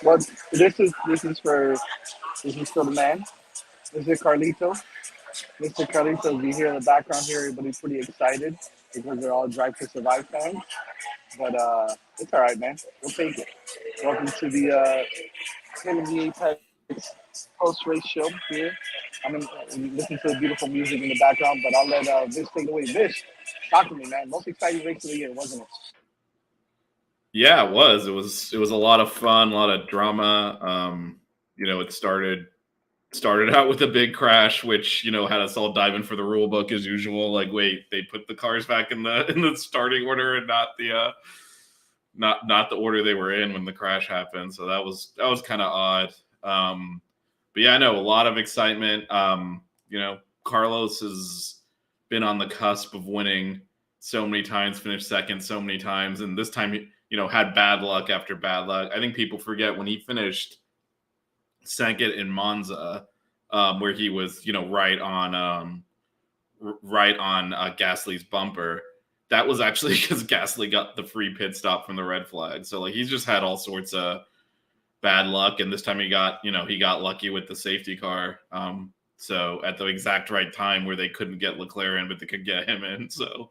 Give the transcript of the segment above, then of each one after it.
Well, this is for the man. This is Carlito. Mr. Carlito, you hear in the background here, everybody's pretty excited because they're all Drive to Survive fans. But it's all right, man. We'll take it. Welcome to the Him and the Apex post race show here. I'm listening to the beautiful music in the background, but I'll let Vish take it away. Vish, talk to me, man. Most exciting race of the year, wasn't it? Yeah, it was. It was a lot of fun, a lot of drama. It started out with a big crash, which had us all diving for the rule book as usual. Like, wait, they put the cars back in the starting order and not not the order they were in when the crash happened. So that was kind of odd. But yeah, I know a lot of excitement. Carlos has been on the cusp of winning so many times, finished second so many times, and this time had bad luck after bad luck. I think people forget when he finished second in Monza, where he was right on Gasly's bumper. That was actually because Gasly got the free pit stop from the red flag. So like he's just had all sorts of bad luck, and this time he got lucky with the safety car. So at the exact right time where they couldn't get Leclerc in, but they could get him in. So,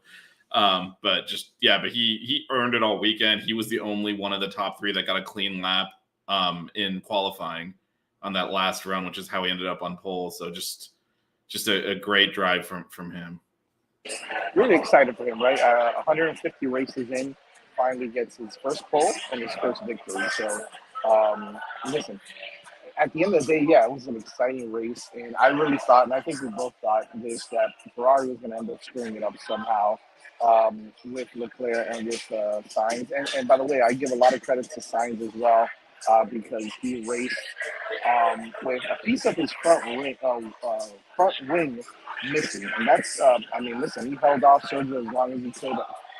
but he earned it all weekend. He was the only one of the top three that got a clean lap in qualifying on that last run, which is how he ended up on pole. So just a great drive from him. Really excited for him, right? 150 races in, finally gets his first pole and his first victory. So, listen, at the end of the day, yeah, it was an exciting race, and I really thought, and I think we both thought this, that Ferrari was going to end up screwing it up somehow with Leclerc and with Sainz. And by the way, I give a lot of credit to Sainz as well because he raced with a piece of his front wing missing, and that's, listen, he held off Sergio as long as he could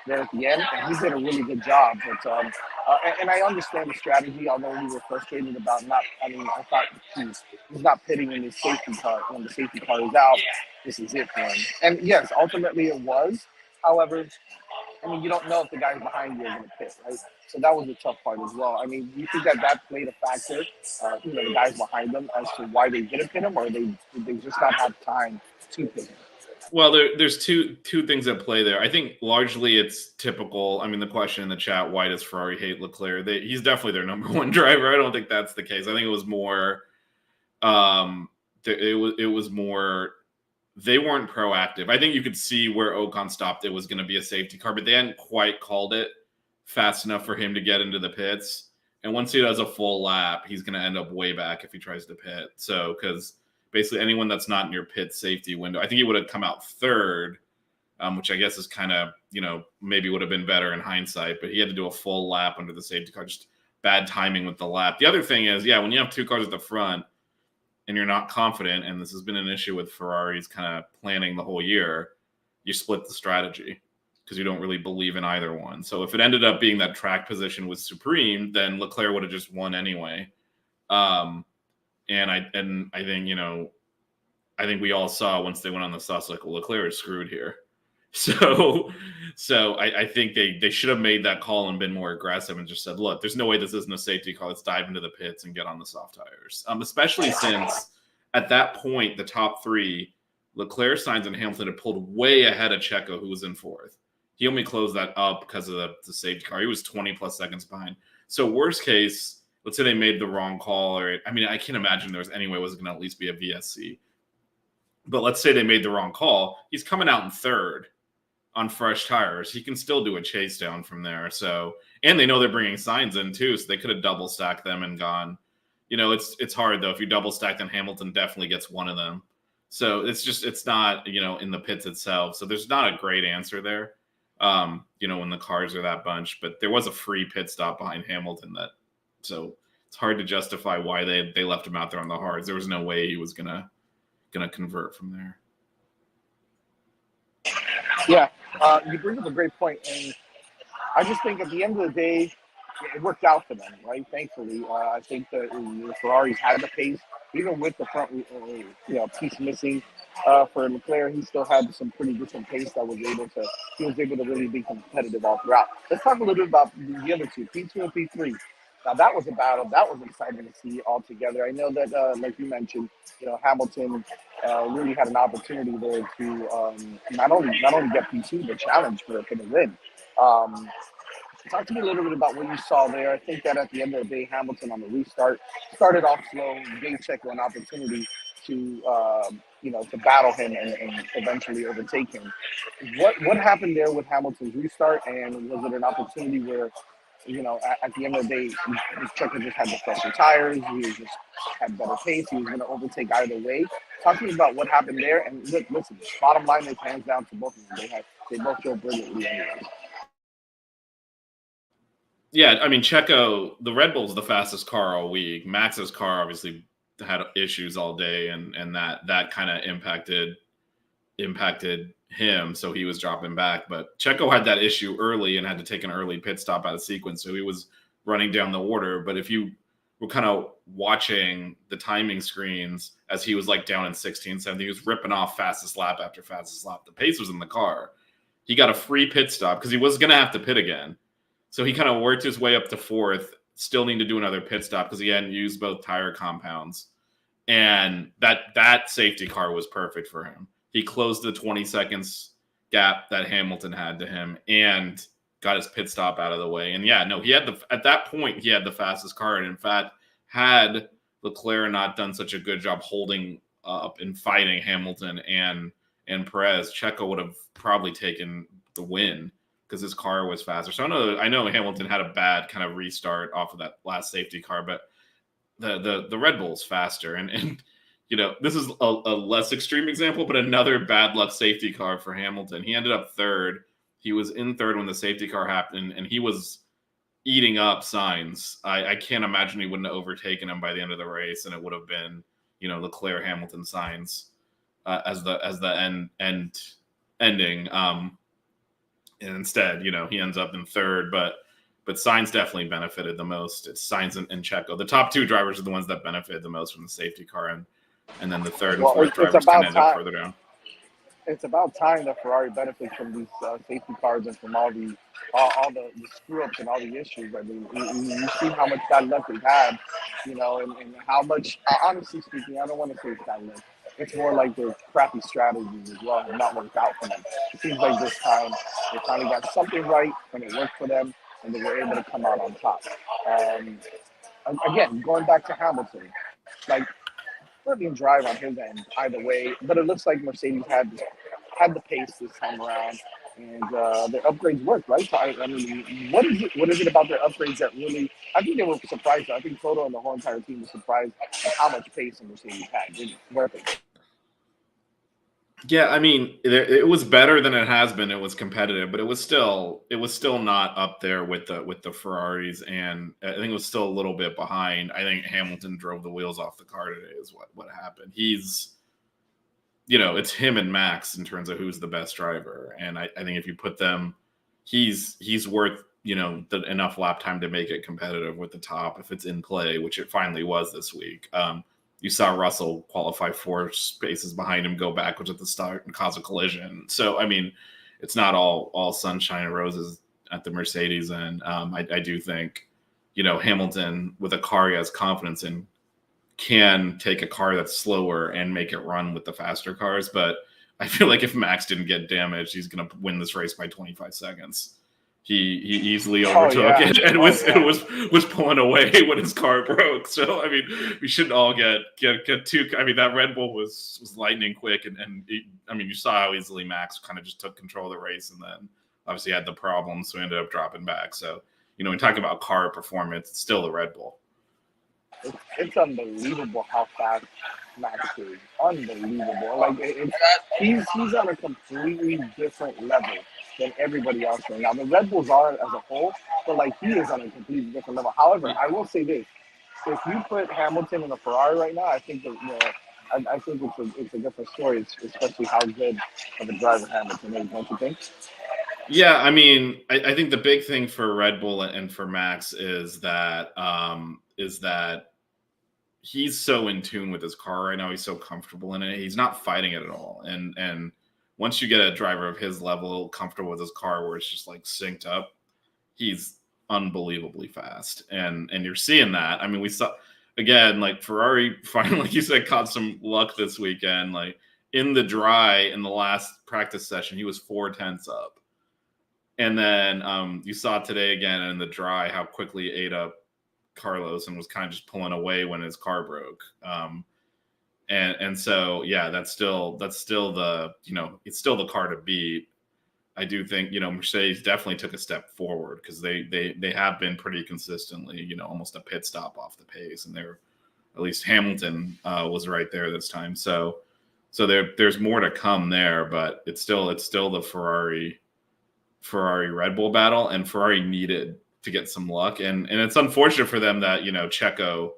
there at the end, and he did a really good job. But and I understand the strategy, although we were frustrated about not. I thought he's not pitting in his safety car when the safety car is out. This is it for him, and yes, ultimately it was. However, you don't know if the guys behind you are going to pit, right? So that was the tough part as well. You think that played a factor, the guys behind them, as to why they didn't pit him, or they just not have time to pit him? Well, there's two things at play there. I think largely it's typical. The question in the chat, why does Ferrari hate Leclerc? He's definitely their number one driver. I don't think that's the case. I think it was more, it was more, they weren't proactive. I think you could see where Ocon stopped. It was going to be a safety car, but they hadn't quite called it fast enough for him to get into the pits. And once he does a full lap, he's going to end up way back if he tries to pit. So, because basically anyone that's not in your pit safety window, I think he would have come out third, which I guess is kind of, maybe would have been better in hindsight, but he had to do a full lap under the safety car. Just bad timing with the lap. The other thing is, when you have two cars at the front and you're not confident, and this has been an issue with Ferrari's kind of planning the whole year, you split the strategy because you don't really believe in either one. So if it ended up being that track position was supreme, then Leclerc would have just won anyway. And I think, I think we all saw once they went on the sauce, like, well, Leclerc is screwed here. So I think they should have made that call and been more aggressive and just said, look, there's no way this isn't a safety car. Let's dive into the pits and get on the soft tires. Especially since at that point, the top three, Leclerc, Sainz, and Hamilton had pulled way ahead of Checo, who was in fourth. He only closed that up because of the safety car. He was 20 plus seconds behind. So worst case, let's say they made the wrong call, or I can't imagine there was any way it was going to at least be a VSC. But let's say they made the wrong call. He's coming out in third on fresh tires. He can still do a chase down from there. So, and they know they're bringing Sainz in too, so they could have double stacked them and gone. It's hard though. If you double stack, then Hamilton definitely gets one of them. So it's not in the pits itself. So there's not a great answer there. When the cars are that bunch, but there was a free pit stop behind Hamilton so it's hard to justify why they left him out there on the hards. There was no way he was gonna convert from there. Yeah, you bring up a great point, and I just think at the end of the day, it worked out for them, right? Thankfully, I think that the Ferraris had the pace, even with the front, piece missing. For Leclerc, he still had some pretty decent pace he was able to really be competitive all throughout. Let's talk a little bit about the other two, P2 and P3. Now that was a battle that was exciting to see all together. I know that, like you mentioned, Hamilton really had an opportunity there to not only get P2 but challenge for the win. Um, Talk to me a little bit about what you saw there. I think that at the end of the day, Hamilton on the restart started off slow, gave Checo an opportunity to to battle him and eventually overtake him. What happened there with Hamilton's restart, and was it an opportunity where at the end of the day, Checo just had the fresher tires, he was just had better pace, he was going to overtake either way. Talk to me about what happened there, and look, listen, bottom line is hands down to both of them. They both drove brilliantly anyway. Yeah, I mean, Checo, the Red Bull's the fastest car all week. Max's car obviously had issues all day, and that kind of impacted him, so he was dropping back. But Checo had that issue early and had to take an early pit stop out of sequence, so he was running down the order. But if you were kind of watching the timing screens as he was like down in 16, 17, he was ripping off fastest lap after fastest lap. The pace was in the car. He got a free pit stop because he was going to have to pit again. So he kind of worked his way up to fourth, still need to do another pit stop because he hadn't used both tire compounds. And that safety car was perfect for him. He closed the 20 seconds gap that Hamilton had to him and got his pit stop out of the way. And yeah, no, at that point, he had the fastest car. And in fact, had Leclerc not done such a good job holding up and fighting Hamilton and Perez, Checo would have probably taken the win because his car was faster. So I know Hamilton had a bad kind of restart off of that last safety car, but the Red Bull's faster. And this is a less extreme example, but another bad luck safety car for Hamilton. He ended up third. He was in third when the safety car happened, and he was eating up Sainz. I can't imagine he wouldn't have overtaken him by the end of the race, and it would have been, Leclerc, Hamilton, Sainz as the ending. And instead, he ends up in third, but Sainz definitely benefited the most. It's Sainz and Checo. The top two drivers are the ones that benefited the most from the safety car, and then the third and fourth drivers kind of end up further down. It's about time that Ferrari benefits from these safety cars and from all the screw ups and all the issues. I mean, you see how much bad luck they've had, and how much. Honestly speaking, I don't want to say it's bad luck. It's more like their crappy strategies as well have not worked out for them. It seems like this time they finally got something right and it worked for them, and they were able to come out on top. Again, going back to Hamilton, like brilliant drive on his end either way, but it looks like Mercedes had the pace this time around, and their upgrades worked, right? So I mean, what is it about their upgrades that really? I think they were surprised. I think Toto and the whole entire team was surprised at how much pace Mercedes had. Worth it. Yeah, I mean, it was better than it has been. It was competitive, but it was still not up there with the Ferraris, and I think it was still a little bit behind. I think Hamilton drove the wheels off the car today. Is what happened. He's, it's him and Max in terms of who's the best driver, and I think if you put them, he's worth enough lap time to make it competitive with the top if it's in play, which it finally was this week. You saw Russell qualify 4 spaces behind him, go backwards at the start and cause a collision. So, I mean, it's not all sunshine and roses at the Mercedes end. I do think, Hamilton with a car he has confidence in can take a car that's slower and make it run with the faster cars. But I feel like if Max didn't get damaged, he's going to win this race by 25 seconds. He easily overtook it and was pulling away when his car broke. So I mean, we shouldn't all get too. I mean, that Red Bull was lightning quick, and I mean, you saw how easily Max kind of just took control of the race, and then obviously had the problems, so ended up dropping back. So when talking about car performance, it's still the Red Bull. It's unbelievable how fast Max is. Unbelievable. Like he's on a completely different level than everybody else right now. The Red Bulls are as a whole, but like he is on a completely different level. However, I will say this: if you put Hamilton in a Ferrari right now, I think I think it's a different story, especially how good of a driver Hamilton is. Don't you think? Yeah, I mean, I think the big thing for Red Bull and for Max is that he's so in tune with his car right now. He's so comfortable in it. He's not fighting it at all. And once you get a driver of his level comfortable with his car where it's just like synced up, he's unbelievably fast, and you're seeing that. I mean, we saw again, like Ferrari finally, like you said, caught some luck this weekend. Like in the dry in the last practice session, he was 4 tenths up, and then you saw today again in the dry how quickly he ate up Carlos and was kind of just pulling away when his car broke. And so yeah, that's still the it's still the car to beat. I do think Mercedes definitely took a step forward because they have been pretty consistently almost a pit stop off the pace, and they're at least Hamilton was right there this time. So there's more to come there, but it's still the Ferrari Red Bull battle, and Ferrari needed to get some luck, and it's unfortunate for them that Checo.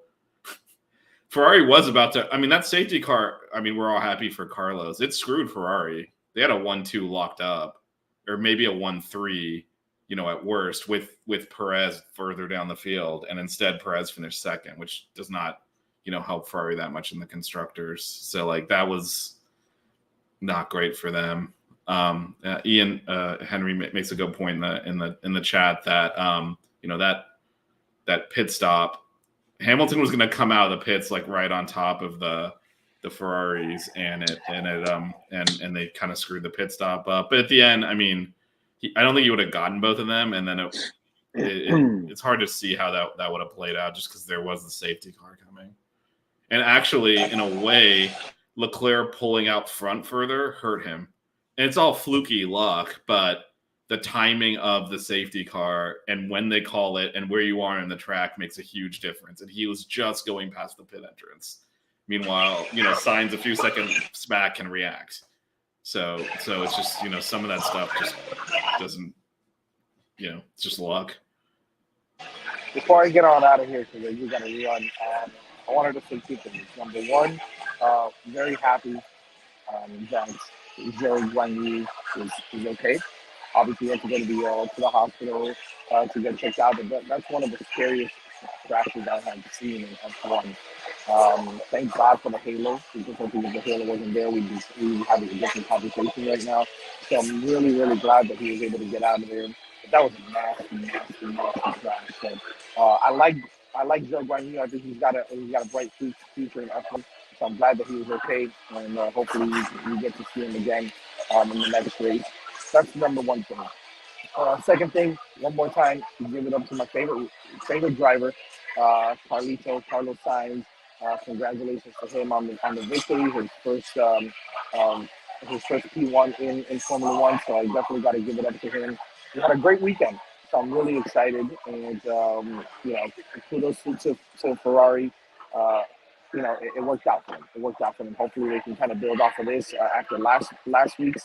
Ferrari was about to. I mean, that safety car. I mean, we're all happy for Carlos. It screwed Ferrari. They had a 1-2 locked up, or maybe a 1-3, at worst, with Perez further down the field, and instead Perez finished second, which does not, help Ferrari that much in the constructors. So like that was not great for them. Ian Henry makes a good point in the chat that that pit stop. Hamilton was going to come out of the pits like right on top of the Ferraris, and they kind of screwed the pit stop up. But at the end, I mean, I don't think he would have gotten both of them, and then it's hard to see how that would have played out just because there was the safety car coming. And actually, in a way, Leclerc pulling out front further hurt him, and it's all fluky luck, but the timing of the safety car and when they call it and where you are in the track makes a huge difference. And he was just going past the pit entrance. Meanwhile, Sainz a few seconds back can react. So it's just, some of that stuff just doesn't, it's just luck. Before I get on out of here, because you got to run, I wanted to say two things. Number one, very happy that Joe Guanyu is okay. Obviously, he had to go to the hospital to get checked out, but that's one of the scariest crashes I have seen in F1. Thank God for the halo, because if the halo wasn't there, we'd be having a different conversation right now. So I'm really, really glad that he was able to get out of there. But that was a nasty crash. So I like Joe Guanyu. I think he's got a bright future in F1. So I'm glad that he was okay, and hopefully we get to see him again in the next race. That's number one thing. Second thing, one more time, give it up to my favorite driver, Carlos Sainz. Congratulations to him on the victory, his first P1 in Formula One. So I definitely got to give it up to him. He had a great weekend, so I'm really excited, and kudos to Ferrari. It worked out for him. It worked out for him. Hopefully, they can kind of build off of this after not last week,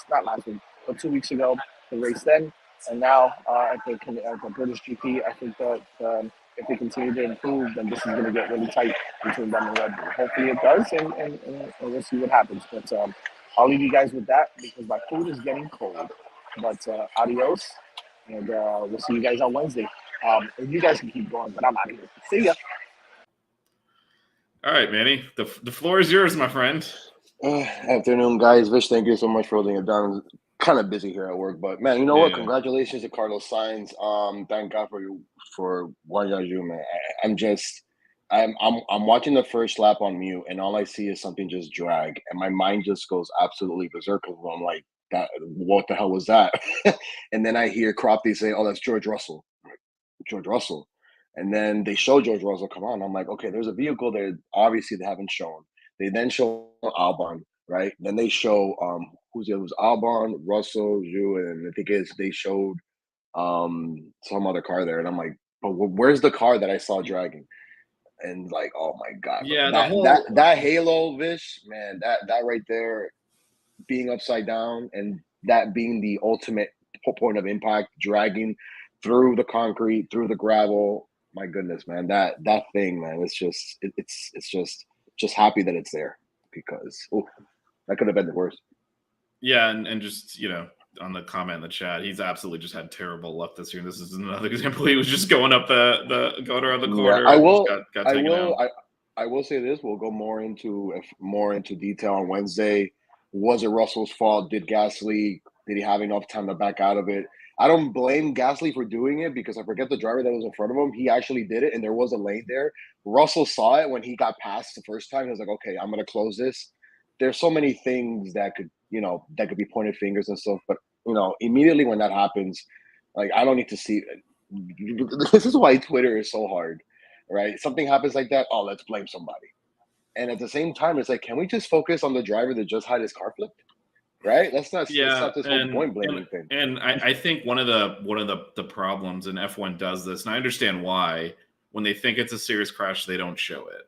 but 2 weeks ago, the race then, and now at the British GP. I think that if they continue to improve, then this is going to get really tight between them and Red Bull. Hopefully, it does, and we'll see what happens. But I'll leave you guys with that because my food is getting cold. But adios, and we'll see you guys on Wednesday. And you guys can keep going, but I'm out of here. See ya. All right, Manny, the floor is yours, my friend. Afternoon, guys. Vish, thank you so much for holding it down. Kind of busy here at work, but man, you know what? Congratulations to Carlos Sainz. Thank God for you for Guan Yaju, man. I'm watching the first lap on mute, and all I see is something just drag, and my mind just goes absolutely berserk. I'm like, that. What the hell was that? And then I hear Cropty say, "Oh, that's George Russell." I'm like, George Russell. And then they show George Russell come on. I'm like, okay, there's a vehicle there. Obviously, they haven't shown. They then show Albon, right? Then they show who's the other? It was Albon, Russell, Zhu, and I think they showed some other car there. And I'm like, but where's the car that I saw dragging? And like, oh my god, yeah, that halo, Vish, man, that right there, being upside down, and that being the ultimate point of impact, dragging through the concrete, through the gravel. My goodness, man, that thing, man, it's just happy that it's there because that could have been the worst. Yeah, and just on the comment in the chat, he's absolutely just had terrible luck this year. This is another example. He was just going up going around the corner. Yeah, I will say this. We'll go more into detail on Wednesday. Was it Russell's fault? Did Gasly? Did he have enough time to back out of it? I don't blame Gasly for doing it because I forget the driver that was in front of him. He actually did it, and there was a lane there. Russell saw it when he got past the first time. He was like, "Okay, I'm gonna close this." There's so many things that could, that could be pointed fingers and stuff, but immediately when that happens, like I don't need to see. This is why Twitter is so hard, right? Something happens like that. Oh, let's blame somebody. And at the same time, it's like, can we just focus on the driver that just had his car flipped? Right? Let's Yeah, stop this whole point blaming thing. and I think one of the problems, and F1 does this, and I understand why. When they think it's a serious crash, they don't show it.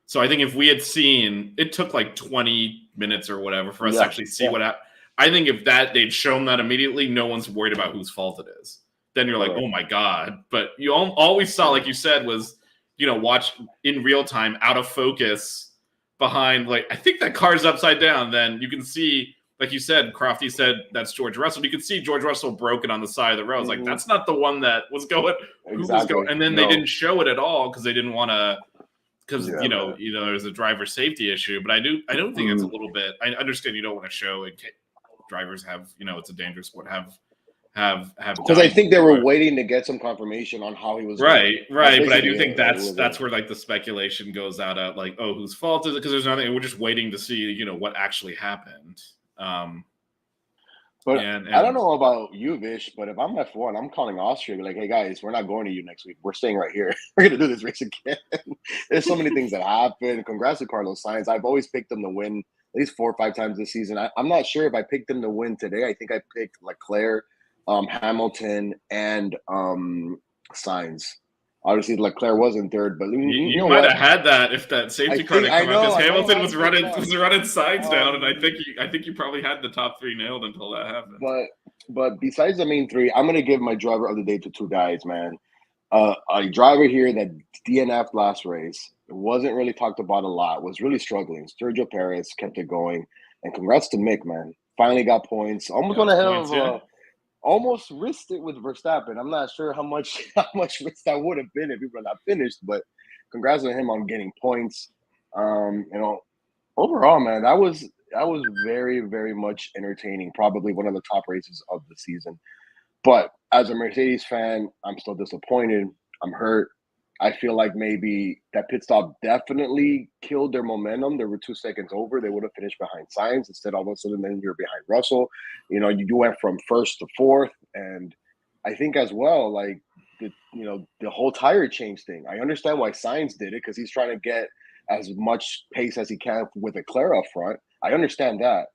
So I think if we had seen, it took like 20 minutes or whatever for us to actually see what happened. I think if they'd shown that immediately, no one's worried about whose fault it is. Then you're like, oh my God. But you always saw, like you said, was, watch in real time, out of focus behind, like, I think that car's upside down. Then you can see, like you said, Crofty said that's George Russell. You could see George Russell broken on the side of the road. Like, that's not the one that was going, who was going. And then they didn't show it at all because they didn't want to, because there's a driver safety issue. But I don't think it's a little bit. I understand you don't want to show it. Drivers have, it's a dangerous sport. Have because I think they were waiting to get some confirmation on how he was right. But I do think that's where like the speculation goes out at, like, oh, whose fault is it? Because there's nothing. We're just waiting to see what actually happened. But I don't know about you, Vish, but if I'm F1, I'm calling Austria. Be like, hey guys, we're not going to you next week. We're staying right here. We're gonna do this race again. There's so many things that happen. Congrats to Carlos Sainz. I've always picked him to win at least 4 or 5 times this season. I'm not sure if I picked him to win today. I think I picked Leclerc, Hamilton, and Sainz. Obviously, Leclerc was in third, but you might have had that if that safety car didn't come out, because Hamilton was running Sainz down, and I think you probably had the top 3 nailed until that happened. But besides the main 3, I'm gonna give my driver of the day to 2 guys, man. A driver here that DNF'd last race, wasn't really talked about a lot, was really struggling. Sergio Perez kept it going, and congrats to Mick, man. Finally got points. Almost went ahead of. Almost risked it with Verstappen. I'm not sure how much risk that would have been if we were not finished, but congrats on him on getting points. Overall, man, that was very, very much entertaining. Probably one of the top races of the season. But as a Mercedes fan, I'm still disappointed. I'm hurt. I feel like maybe that pit stop definitely killed their momentum. They were 2 seconds over. They would have finished behind Sainz. Instead, all of a sudden, then you're behind Russell. You went from first to fourth. And I think as well, like, the whole tire change thing. I understand why Sainz did it, because he's trying to get as much pace as he can with Leclerc up front. I understand that.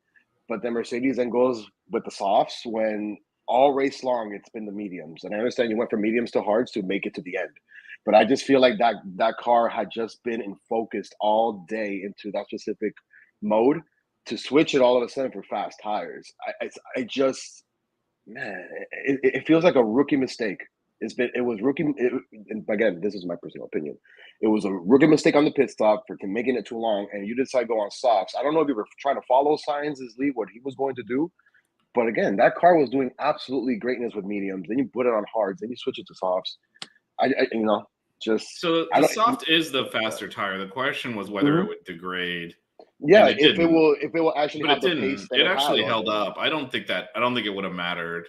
But then Mercedes then goes with the softs when all race long it's been the mediums. And I understand you went from mediums to hards to make it to the end. But I just feel like that car had just been in focused all day into that specific mode to switch it all of a sudden for fast tires. It feels like a rookie mistake. And again, this is my personal opinion. It was a rookie mistake on the pit stop for making it too long, and you decide to go on softs. I don't know if you were trying to follow Sainz's lead, what he was going to do. But again, that car was doing absolutely greatness with mediums. Then you put it on hards, then you switch it to softs. So the soft is the faster tire. The question was whether it would degrade. Yeah, if it will actually have the pace that it actually held up. I don't think it would have mattered.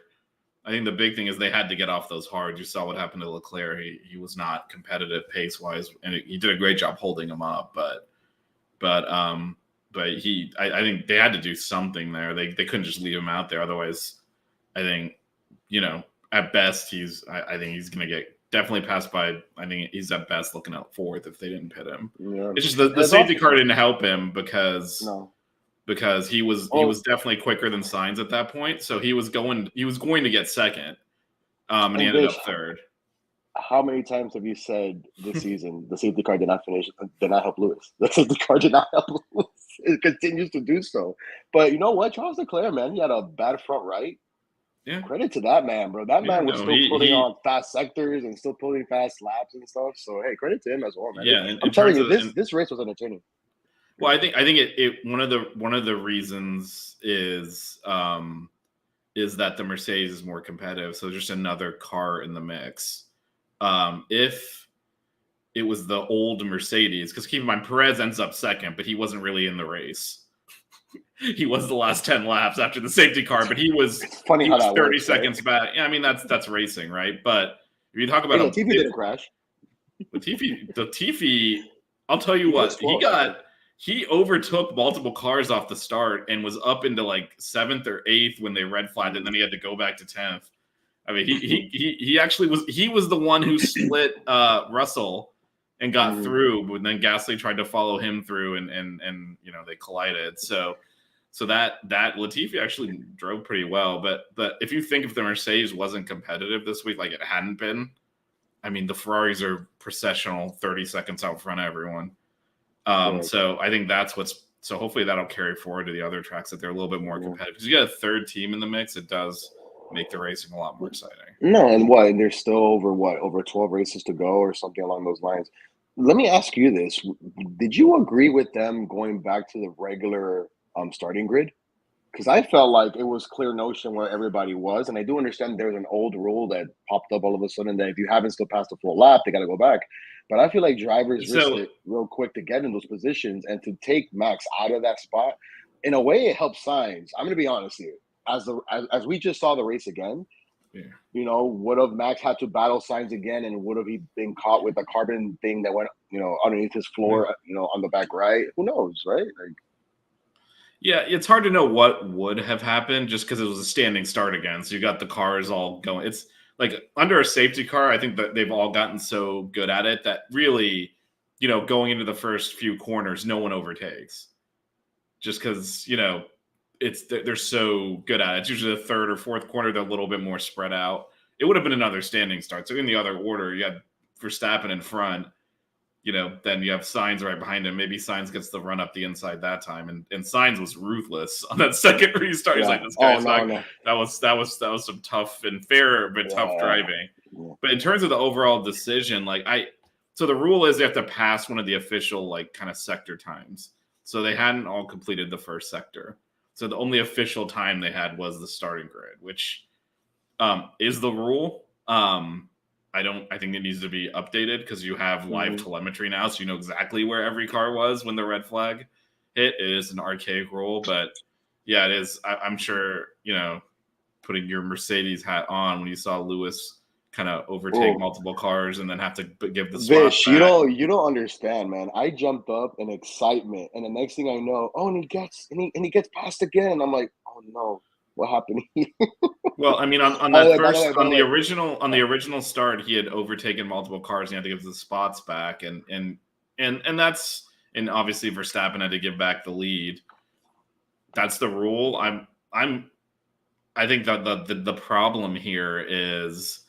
I think the big thing is they had to get off those hards. You saw what happened to Leclerc. He was not competitive pace wise, and he did a great job holding him up. But I think they had to do something there. They couldn't just leave him out there. Otherwise, I think at best I think he's going to get definitely passed by. I think he's at best looking at 4th if they didn't pit him. Yeah. It's just the safety car didn't help him because he was definitely quicker than Sainz at that point. So he was going to get second, and he ended up 3rd. How many times have you said this season the safety car did not help Lewis? The safety car did not help Lewis. It continues to do so. But you know what? Charles Leclerc, man, he had a bad front right. Yeah. Credit to that man, bro. That man was still putting on fast sectors and still pulling fast laps and stuff. So hey, credit to him as well, man. Yeah, I'm telling you, this race was entertaining. Well, I think it one of the reasons is that the Mercedes is more competitive. So just another car in the mix. If it was the old Mercedes, because keep in mind Perez ends up second, but he wasn't really in the race. he was the last 10 laps after the safety car, but he was It's funny how that 30 works, right? seconds back. Yeah, I mean that's racing, right? But if you talk Hey, about Latifi didn't crash. Latifi, I'll tell you He what, placed 12th, I think. he overtook multiple cars off the start and was up into like 7th or 8th when they red flagged, and then he had to go back to 10th. I mean, he actually was the one who split Russell and got through, but then Gasly tried to follow him through, and they collided. So that Latifi actually drove pretty well. But if you think if the Mercedes wasn't competitive this week, like it hadn't been, I mean, the Ferraris are processional, 30 seconds out front of everyone. So I think so hopefully that'll carry forward to the other tracks, that they're a little bit more competitive. Because you got a third team in the mix, it does make the racing a lot more exciting. No, and there's still over 12 races to go or something along those lines. Let me ask you this. Did you agree with them going back to the regular starting grid? Because I felt like it was clear notion where everybody was, and I do understand there's an old rule that popped up all of a sudden that if you haven't still passed the full lap, they got to go back. But I feel like drivers risked it real quick to get in those positions, and to take Max out of that spot, in a way, it helps Sainz. I'm going to be honest here. As we just saw the race again, would have Max had to battle Sainz again, and would have he been caught with a carbon thing that went, underneath his floor, on the back right? Who knows, right? Yeah, it's hard to know what would have happened just because it was a standing start again. So you got the cars all going. It's like under a safety car, I think that they've all gotten so good at it that really, going into the first few corners, no one overtakes. Just because, they're so good at it. It's usually the third or fourth corner, they're a little bit more spread out. It would have been another standing start. So in the other order, you had Verstappen in front. Then you have Sainz right behind him. Maybe Sainz gets the run up the inside that time, and Sainz was ruthless on that second restart. He's like, "This guy's That was some tough and fair but tough driving." Yeah. But in terms of the overall decision, so the rule is they have to pass one of the official kind of sector times. So they hadn't all completed the first sector. So the only official time they had was the starting grid, which is the rule. I think it needs to be updated because you have live telemetry now, so you know exactly where every car was when the red flag hit. It is an archaic rule, but yeah, it is. I'm sure, putting your Mercedes hat on when you saw Lewis kind of overtake multiple cars and then have to give the spots back. You don't understand, man. I jumped up in excitement, and the next thing I know, and he gets passed again, and I'm like, oh no. What happened? Well, I mean, on the original start, he had overtaken multiple cars. And he had to give the spots back, and obviously Verstappen had to give back the lead. That's the rule. I think that the problem here is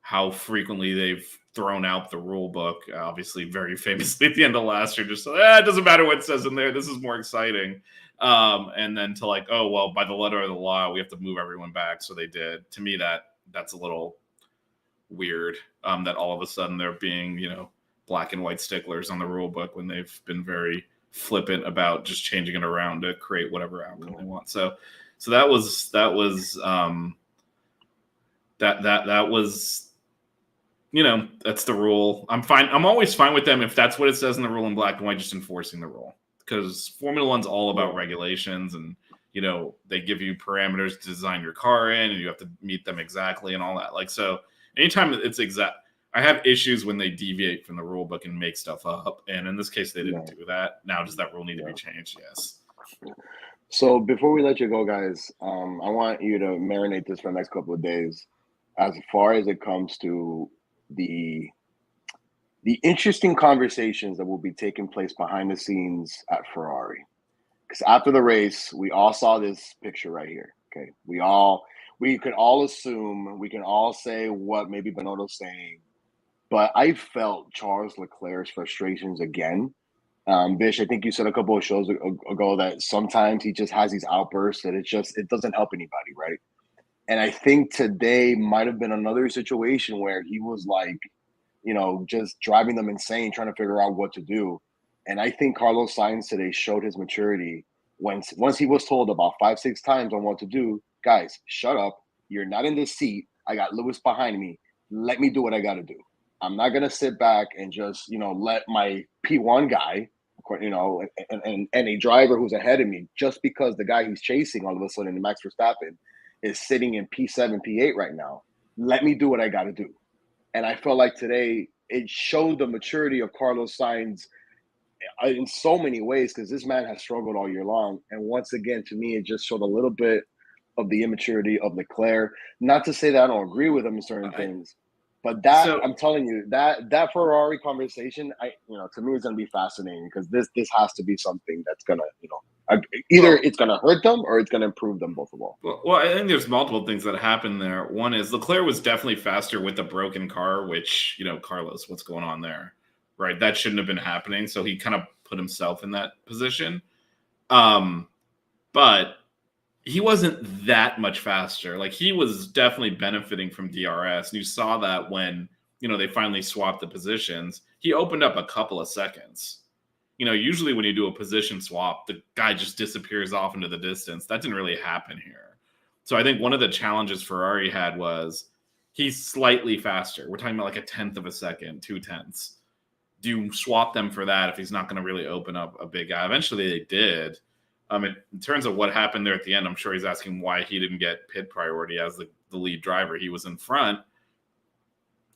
how frequently they've thrown out the rule book. Obviously, very famously at the end of last year, just it doesn't matter what it says in there. This is more exciting. And then to by the letter of the law, we have to move everyone back. So they did. To me, that's a little weird. That all of a sudden they're being, black and white sticklers on the rule book when they've been very flippant about just changing it around to create whatever outcome they want. So that was that's the rule. I'm fine. I'm always fine with them if that's what it says in the rule in black and white, just enforcing the rule. Because Formula One's all about regulations, and they give you parameters to design your car in, and you have to meet them exactly and all that. So anytime it's exact, I have issues when they deviate from the rule book and make stuff up. And in this case, they didn't do that. Now, does that rule need to be changed? Yes. So before we let you go, guys, I want you to marinate this for the next couple of days. As far as it comes to the interesting conversations that will be taking place behind the scenes at Ferrari. Because after the race, we all saw this picture right here. Okay. We could all assume, we can all say what maybe Binotto's saying, but I felt Charles Leclerc's frustrations again. Bish, I think you said a couple of shows ago that sometimes he just has these outbursts that it doesn't help anybody, right? And I think today might have been another situation where he was just driving them insane, trying to figure out what to do. And I think Carlos Sainz today showed his maturity once he was told about 5-6 times on what to do. Guys, shut up. You're not in this seat. I got Lewis behind me. Let me do what I got to do. I'm not going to sit back and just, let my P1 guy, and a driver who's ahead of me, just because the guy he's chasing all of a sudden, Max Verstappen, is sitting in P7, P8 right now. Let me do what I got to do. And I felt like today it showed the maturity of Carlos Sainz in so many ways, because this man has struggled all year long. And once again, to me, it just showed a little bit of the immaturity of Leclerc. Not to say that I don't agree with him in certain things, but I'm telling you, that Ferrari conversation, to me, is going to be fascinating, because this has to be something that's going to, either it's going to hurt them or it's going to improve them, both of them. Well, I think there's multiple things that happened there. One is Leclerc was definitely faster with a broken car, which, Carlos, what's going on there? Right, that shouldn't have been happening. So he kind of put himself in that position. But he wasn't that much faster. Like, he was definitely benefiting from DRS. And you saw that when, they finally swapped the positions. He opened up a couple of seconds. Usually when you do a position swap, the guy just disappears off into the distance. That didn't really happen here. So I think one of the challenges Ferrari had was he's slightly faster. We're talking about like a tenth of a second, 0.2. Do you swap them for that if he's not going to really open up a big guy? Eventually they did. In terms of what happened there at the end, I'm sure he's asking why he didn't get pit priority as the lead driver. He was in front.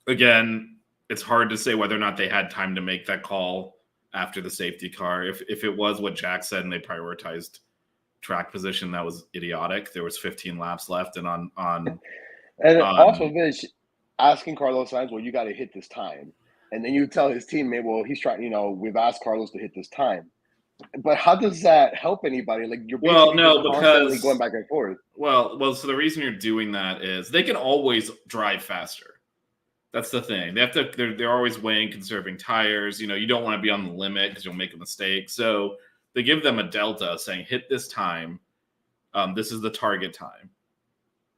Again, it's hard to say whether or not they had time to make that call after the safety car. If it was what Jack said and they prioritized track position, that was idiotic. There was 15 laps left, and also, Vish, asking Carlos Sainz, well, you got to hit this time. And then you tell his teammate, well, he's trying, we've asked Carlos to hit this time. But how does that help anybody? Like, you're basically constantly going back and forth. Well, so the reason you're doing that is they can always drive faster. That's the thing. They have to. They're always weighing conserving tires. You don't want to be on the limit because you'll make a mistake. So they give them a delta saying, hit this time. This is the target time.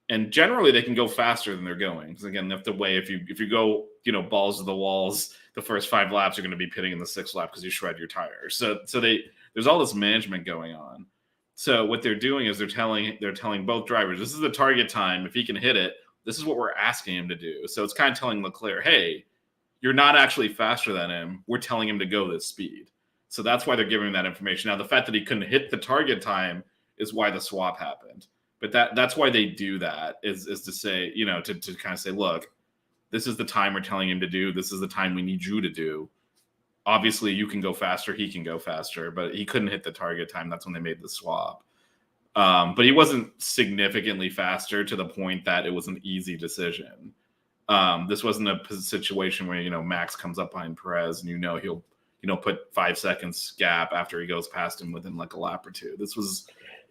And generally, they can go faster than they're going. Because again, they have to weigh if you go, balls to the walls, the first 5 laps are going to be pitting in the 6th lap because you shred your tires. So there's all this management going on. So what they're doing is they're telling both drivers, this is the target time. If he can hit it, this is what we're asking him to do. So it's kind of telling Leclerc, hey, you're not actually faster than him. We're telling him to go this speed. So that's why they're giving him that information. Now, the fact that he couldn't hit the target time is why the swap happened. But that's why they do that is to say, to kind of say, look, this is the time we're telling him to do. This is the time we need you to do. Obviously, you can go faster. He can go faster. But he couldn't hit the target time. That's when they made the swap. But he wasn't significantly faster to the point that it was an easy decision. This wasn't a situation where, Max comes up behind Perez and he'll, put 5 seconds gap after he goes past him within like a lap or two.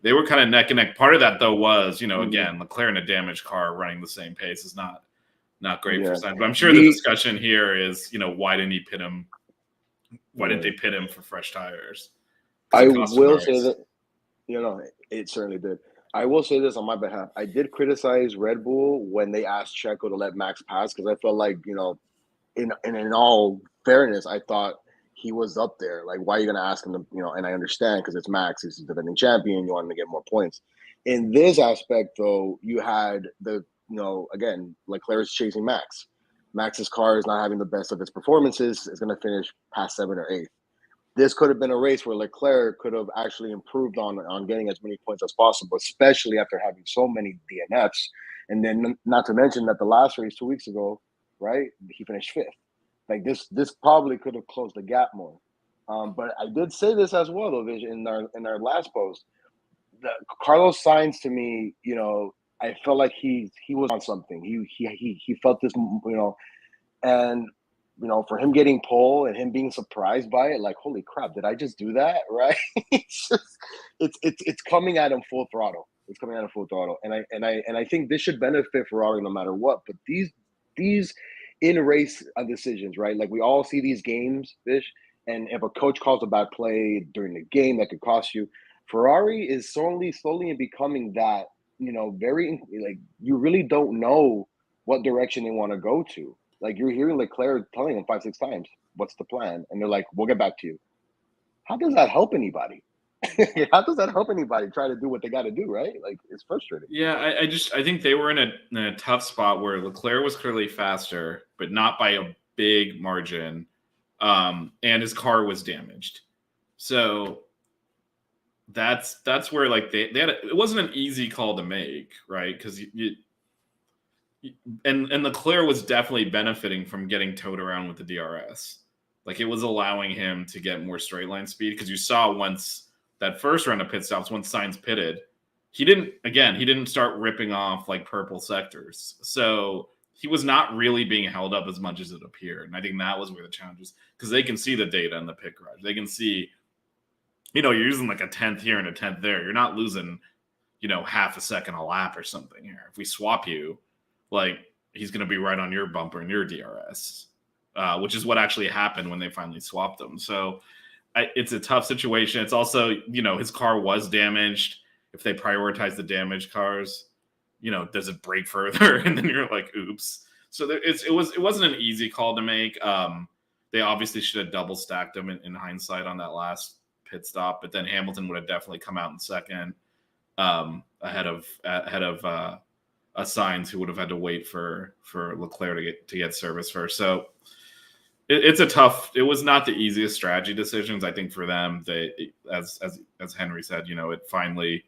They were kind of neck and neck. Part of that, though, was, again, Leclerc in a damaged car running the same pace is not great for Sainz. But I'm sure the discussion here is, why didn't he pit him? Why didn't they pit him for fresh tires? I will say that, it certainly did. I will say this on my behalf. I did criticize Red Bull when they asked Checo to let Max pass, because I felt like, in all fairness, I thought he was up there. Like, why are you going to ask him to, and I understand because it's Max, he's the defending champion, you want him to get more points. In this aspect, though, you had again, Leclerc is chasing Max. Max's car is not having the best of its performances. It's going to finish past 7th or 8th. This could have been a race where Leclerc could have actually improved on getting as many points as possible, especially after having so many DNFs. And then not to mention that the last race 2 weeks ago, right, he finished 5th. Like, this probably could have closed the gap more. But I did say this as well, though, in our last post. Carlos Sainz, to me, I felt like he was on something. He felt this, and for him getting pole and him being surprised by it, like, holy crap, did I just do that? Right? it's coming at him full throttle. It's coming at him full throttle, and I think this should benefit Ferrari no matter what. But these in race decisions, right? Like, we all see these games, Fish, and if a coach calls a bad play during the game, that could cost you. Ferrari is slowly becoming that, very, like, you really don't know what direction they want to go to. Like, you're hearing Leclerc telling them 5-6 times, what's the plan? And they're like, we'll get back to you. How does that help anybody? How does that help anybody try to do what they got to do, right? Like, it's frustrating. Yeah, I think they were in a tough spot where Leclerc was clearly faster, but not by a big margin, and his car was damaged. So that's where like they had it wasn't an easy call to make, right? Because and Leclerc was definitely benefiting from getting towed around with the DRS. Like it was allowing him to get more straight line speed because you saw once that first round of pit stops, once Sainz pitted, he didn't start ripping off like purple sectors. So he was not really being held up as much as it appeared. And I think that was where the challenge was because they can see the data in the pit garage. They can see, you're using like a 10th here and a 10th there. You're not losing, half a second a lap or something here. If we swap you, like he's going to be right on your bumper and your DRS, which is what actually happened when they finally swapped them. So it's a tough situation. It's also, his car was damaged. If they prioritize the damaged cars, does it break further? And then you're like, oops. So it wasn't an easy call to make. They obviously should have double stacked them in hindsight on that last pit stop, but then Hamilton would have definitely come out in second ahead of a Sainz who would have had to wait for Leclerc to get service first. So it was not the easiest strategy decisions. I think for them, as Henry said, it finally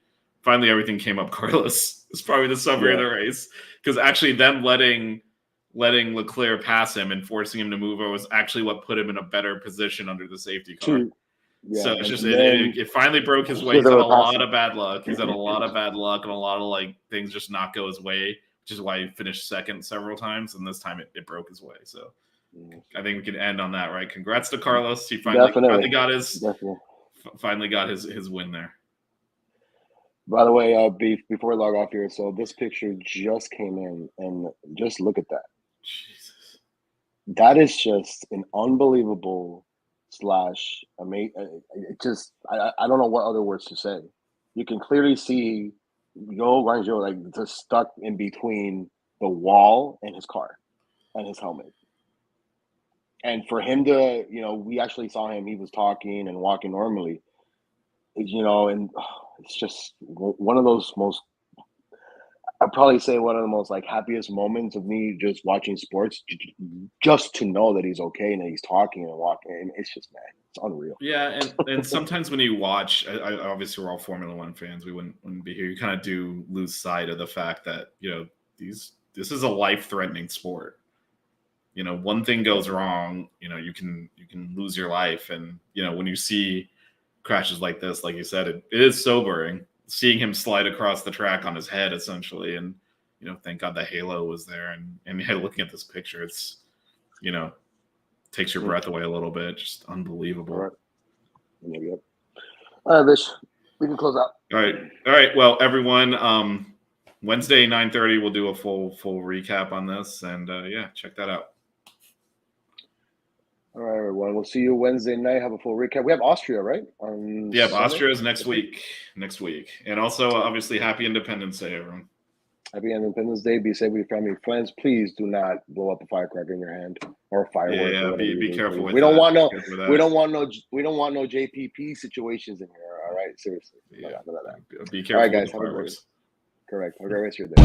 everything came up Carlos. It's probably the summary of the race because actually them letting Leclerc pass him and forcing him to move over was actually what put him in a better position under the safety car. Yeah, so it's just it finally broke his way. He's had a lot of bad luck. He's had a lot of bad luck and a lot of like things just not go his way, which is why he finished second several times. And this time it broke his way. So I think we can end on that, right? Congrats to Carlos. He finally got his win there. By the way, before we log off here, so this picture just came in, and just look at that. Jesus, that is just an unbelievable amazing. I don't know what other words to say. You can clearly see Guangzhou like just stuck in between the wall and his car and his helmet. And for him to, we actually saw him. He was talking and walking normally, and it's just one of those I'd probably say one of the most like happiest moments of me just watching sports, just to know that he's okay and that he's talking and walking. And it's just, man, it's unreal. Yeah, and sometimes when you watch, obviously we're all Formula One fans. We wouldn't be here. You kind of do lose sight of the fact that this is a life-threatening sport. One thing goes wrong, you can lose your life. And when you see crashes like this, like you said, it is sobering. Seeing him slide across the track on his head, essentially, and thank God the halo was there. And looking at this picture, it's takes your breath away a little bit. Just unbelievable. All right. All right, Vish, we can close out. All right. Well, everyone, Wednesday 9:30, we'll do a full recap on this, and check that out. All right, everyone. We'll see you Wednesday night. Have a full recap. We have Austria, right? Austria is next week. And also, obviously, Happy Independence Day, everyone. Happy Independence Day. Be safe with your family and friends. Please do not blow up a firecracker in your hand or a firework. Yeah, be careful with we don't want no JPP situations in here. All right, seriously. Yeah. No. Be careful. All right, guys. Correct. Have a great rest of your day.